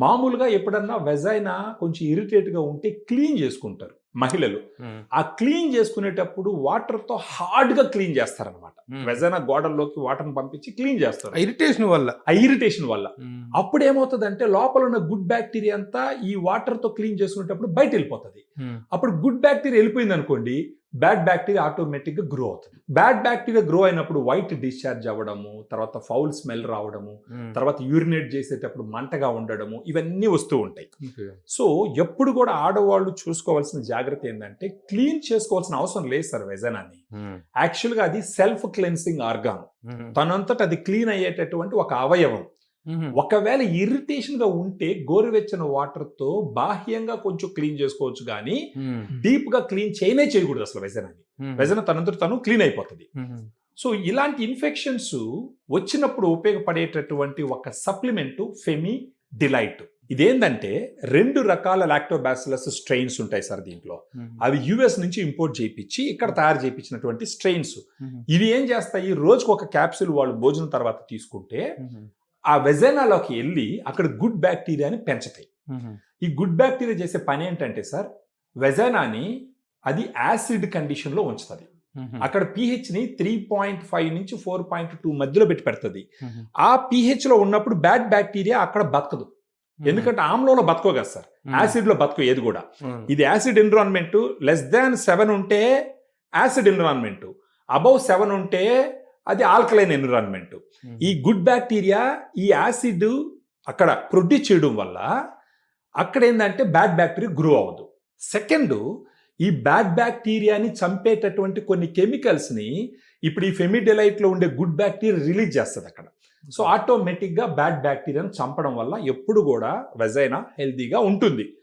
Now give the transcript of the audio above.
మామూలుగా ఎప్పుడన్నా వెజైనా కొంచెం ఇరిటేట్గా ఉంటే క్లీన్ చేసుకుంటారు మహిళలు. ఆ క్లీన్ చేసుకునేటప్పుడు వాటర్తో హార్డ్గా క్లీన్ చేస్తారనమాట. వెజైనా గోడల్లోకి వాటర్ని పంపించి క్లీన్ చేస్తారు ఇరిటేషన్ వల్ల. ఆ ఇరిటేషన్ వల్ల. అప్పుడు ఏమవుతుందంటే లోపల ఉన్న గుడ్ బ్యాక్టీరియా అంతా ఈ వాటర్తో క్లీన్ చేసుకునేటప్పుడు బయట వెళ్ళిపోతుంది. అప్పుడు గుడ్ బ్యాక్టీరియా వెళ్ళిపోయింది అనుకోండి, బ్యాడ్ బ్యాక్టీరియా ఆటోమేటిక్గా గ్రో అవుతుంది. బ్యాడ్ బ్యాక్టీరియా గ్రో అయినప్పుడు వైట్ డిశ్చార్జ్ అవ్వడము, తర్వాత ఫౌల్ స్మెల్ రావడము, తర్వాత యూరినేట్ చేసేటప్పుడు మంటగా ఉండడము, ఇవన్నీ వస్తూ ఉంటాయి. సో ఎప్పుడు కూడా ఆడవాళ్ళు చూసుకోవాల్సిన జాగ్రత్త ఏంటంటే క్లీన్ చేసుకోవాల్సిన అవసరం లేదు సార్ వెజైనాని. యాక్చువల్గా అది సెల్ఫ్ క్లెన్సింగ్ ఆర్గాన్, తనంతట అది క్లీన్ అయ్యేటటువంటి ఒక అవయవం. ఒకవేళ ఇరిటేషన్ గా ఉంటే గోరువెచ్చని వాటర్ తో బాహ్యంగా కొంచెం క్లీన్ చేసుకోవచ్చు, కానీ డీప్ గా క్లీన్ చేయకూడదు అసలు వెజైనాని. వెజైనా తనంతట తను క్లీన్ అయిపోతుంది. సో ఇలాంటి ఇన్ఫెక్షన్స్ వచ్చినప్పుడు ఉపయోగపడేటటువంటి ఒక సప్లిమెంట్ ఫెమి డిలైట్. ఇదేంటంటే 2 రకాల లాక్టోబాసిల్లస్ స్ట్రెయిన్స్ ఉంటాయి సార్ దీంట్లో. అవి యుఎస్ నుంచి ఇంపోర్ట్ చేయించి ఇక్కడ తయారు చేయించినటువంటి స్ట్రెయిన్స్. ఇవి ఏం చేస్తాయి, రోజుకు ఒక క్యాప్సూల్ వాళ్ళు భోజనం తర్వాత తీసుకుంటే ఆ వెజైనాలోకి వెళ్ళి అక్కడ గుడ్ బ్యాక్టీరియాని పెంచుతాయి. ఈ గుడ్ బ్యాక్టీరియా చేసే పని ఏంటంటే సార్, వెజైనాని అది యాసిడ్ కండిషన్లో ఉంచుతుంది. అక్కడ pHని 3.5 నుంచి 4.2 మధ్యలో పెడుతుంది. ఆ pHలో ఉన్నప్పుడు బ్యాడ్ బ్యాక్టీరియా అక్కడ బతకదు. ఎందుకంటే ఆమ్లంలో బతకో కదా సార్, యాసిడ్లో బతకో ఏది కూడా. ఇది యాసిడ్ ఎన్విరాన్మెంట్. <7 ఉంటే యాసిడ్ ఎన్విరాన్మెంట్, అబౌవ్ 7 ఉంటే అది ఆల్కలైన్ ఎన్విరాన్మెంట్. ఈ గుడ్ బ్యాక్టీరియా ఈ యాసిడ్ అక్కడ ప్రొడ్యూస్ చేయడం వల్ల అక్కడ ఏంటంటే బ్యాడ్ బ్యాక్టీరియా గ్రో అవ్వదు. సెకండ్, ఈ బ్యాడ్ బ్యాక్టీరియాని చంపేటటువంటి కొన్ని కెమికల్స్ని ఇప్పుడు ఈ ఫెమిడిలైట్లో ఉండే గుడ్ బ్యాక్టీరియా రిలీజ్ చేస్తుంది అక్కడ. సో ఆటోమేటిక్గా బ్యాడ్ బ్యాక్టీరియాని చంపడం వల్ల ఎప్పుడు కూడా వెజైనా హెల్తీగా ఉంటుంది.